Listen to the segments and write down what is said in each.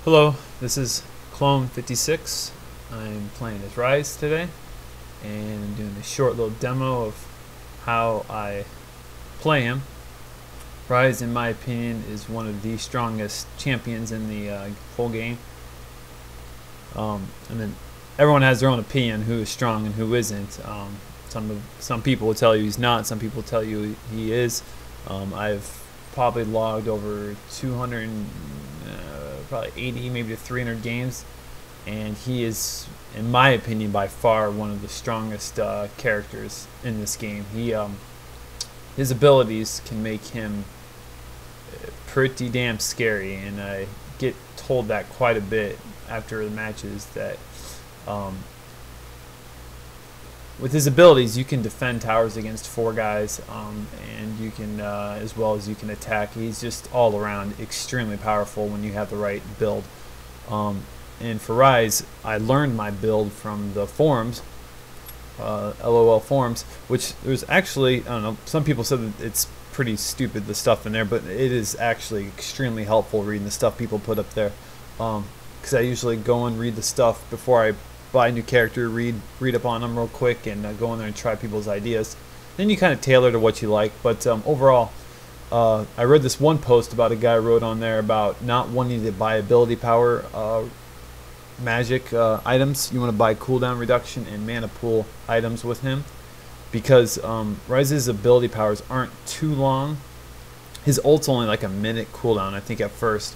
Hello, this is Clone56. I'm playing as Ryze today, and I'm doing a short little demo of how I play him. Ryze, in my opinion, is one of the strongest champions in the whole game. And then everyone has their own opinion who is strong and who isn't. Some people will tell you he's not. Some people tell you he is. I've probably logged over 200, probably 80, maybe 300 games, and he is, in my opinion, by far one of the strongest characters in this game. His abilities can make him pretty damn scary, and I get told that quite a bit after the matches that with his abilities you can defend towers against 4 guys, and you can as well as you can attack. He's just all around extremely powerful when you have the right build. And for Ryze, I learned my build from the forums, LOL forums, which there's actually, I don't know, some people said that it's pretty stupid, the stuff in there, but it is actually extremely helpful reading the stuff people put up there, because I usually go and read the stuff before I buy a new character, read up on them real quick, and go in there and try people's ideas. Then you kind of tailor to what you like. But overall, I read this one post about a guy wrote on there about not wanting to buy ability power magic items. You want to buy cooldown reduction and mana pool items with him, because Ryze's ability powers aren't too long. His ult's only like a minute cooldown, I think, at first.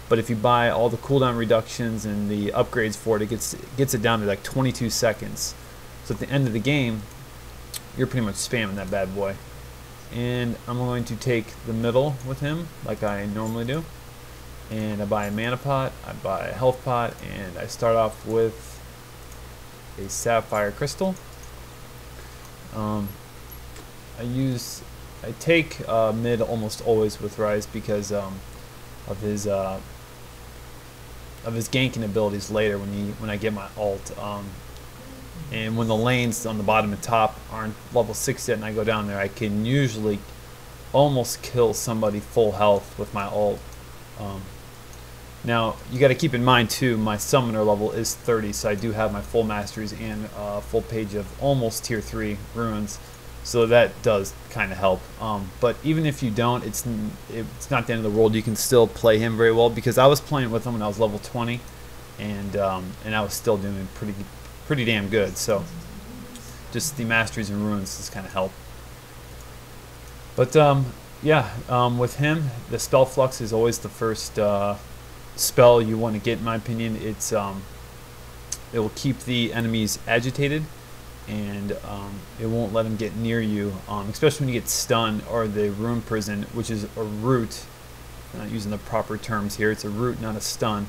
But if you buy all the cooldown reductions and the upgrades for it, it gets it down to like 22 seconds. So at the end of the game, you're pretty much spamming that bad boy. And I'm going to take the middle with him like I normally do. And I buy a mana pot, I buy a health pot, and I start off with a sapphire crystal. I take mid almost always with Ryze because of his ganking abilities later when I get my ult, and when the lanes on the bottom and top aren't level 6 yet and I go down there, I can usually almost kill somebody full health with my ult. Now you got to keep in mind too, my summoner level is 30, so I do have my full masteries and full page of almost tier 3 runes, so that does kind of help. But even if you don't, it's not the end of the world. You can still play him very well, because I was playing with him when I was level 20, and I was still doing pretty damn good. So just the masteries and runes just kind of help. But yeah, with him, the spell flux is always the first spell you want to get, in my opinion. It will keep the enemies agitated, and it won't let them get near you, especially when you get stunned, or the rune prison, which is a root. I'm not using the proper terms here. It's a root, not a stun.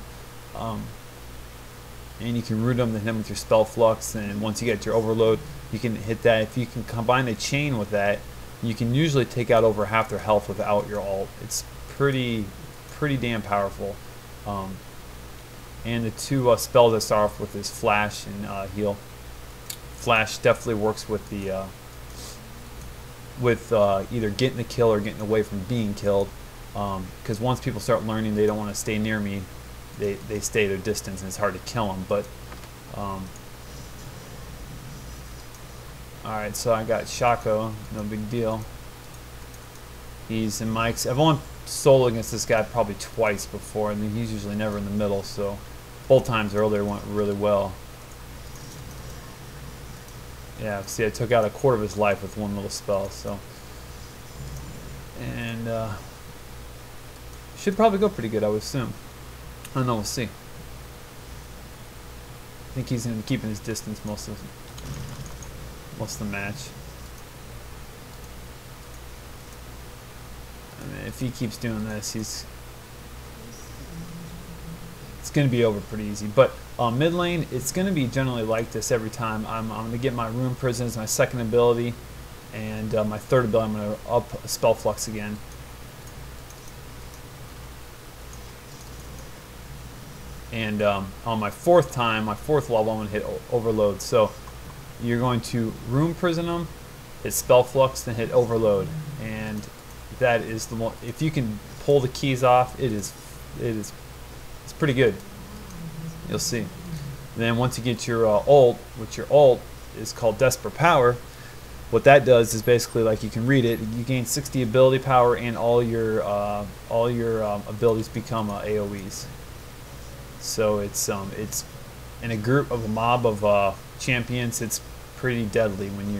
And you can root them, then hit them with your spell flux, and once you get your overload, you can hit that. If you can combine a chain with that, you can usually take out over half their health without your ult. It's pretty damn powerful. And the two spells I start off with is flash and heal. Flash definitely works with the either getting the kill or getting away from being killed, because once people start learning they don't want to stay near me, they stay their distance, and it's hard to kill them. But alright, so I got Shaco, no big deal. He's in Mike's. I've only solo against this guy probably twice before, and he's usually never in the middle, so both times earlier went really well. Yeah, see, I took out a quarter of his life with one little spell, so. And should probably go pretty good, I would assume. I don't know, we'll see. I think he's going to be keeping his distance most of the match. I mean, if he keeps doing this, it's going to be over pretty easy. But mid lane, it's going to be generally like this every time. I'm going to get my rune prison as my second ability, and my third ability, I'm going to up spell flux again. And on my fourth level, I'm going to hit overload. So you're going to rune prison them, hit spell flux, then hit overload, and that is the one. If you can pull the keys off, it's pretty good. You'll see. And then once you get your ult, which your ult is called Desperate Power, what that does is basically, like you can read it, you gain 60 ability power and all your abilities become AoEs. So it's in a group of a mob of champions, it's pretty deadly when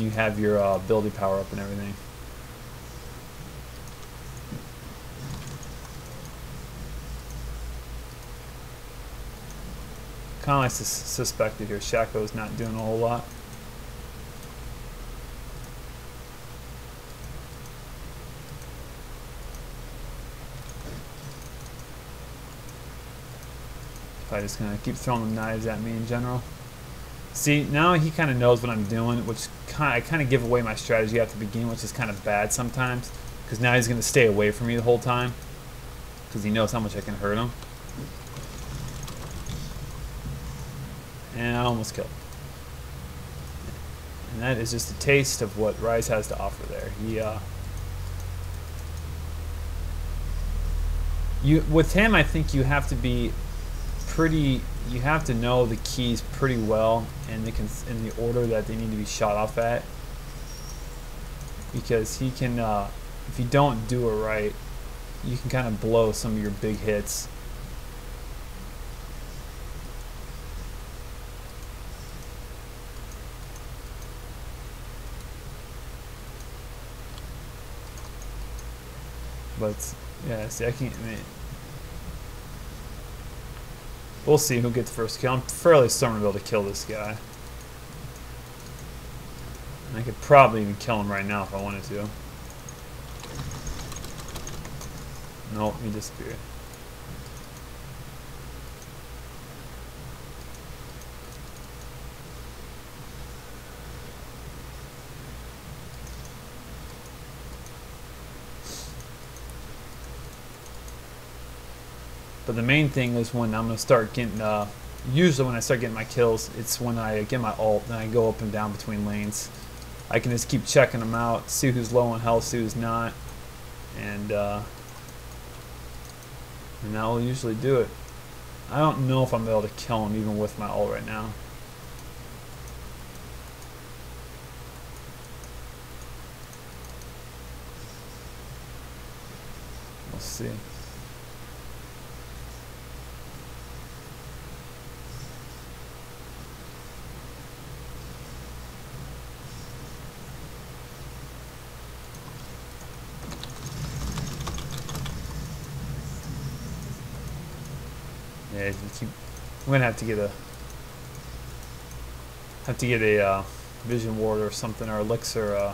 you have your ability power up and everything. Kind of like suspected here, Shaco's not doing a whole lot. Probably just gonna keep throwing them knives at me in general. See, now he kind of knows what I'm doing, which I kind of give away my strategy at the beginning, which is kind of bad sometimes, because now he's gonna stay away from me the whole time, because he knows how much I can hurt him. And I almost killed him. And that is just a taste of what Ryze has to offer there. With him, I think you have to be you have to know the keys pretty well in the order that they need to be shot off at, because he can, if you don't do it right, you can kind of blow some of your big hits. But yeah, see, I mean, we'll see who gets the first kill. I'm fairly certain to be able to kill this guy. And I could probably even kill him right now if I wanted to. Nope, he disappeared. But the main thing is when I'm going to start getting, usually when I start getting my kills, it's when I get my ult, then I go up and down between lanes. I can just keep checking them out, see who's low on health, see who's not, and that will usually do it. I don't know if I'm able to kill him even with my ult right now. We'll see. Yeah, I'm gonna have to get a vision ward or something, or elixir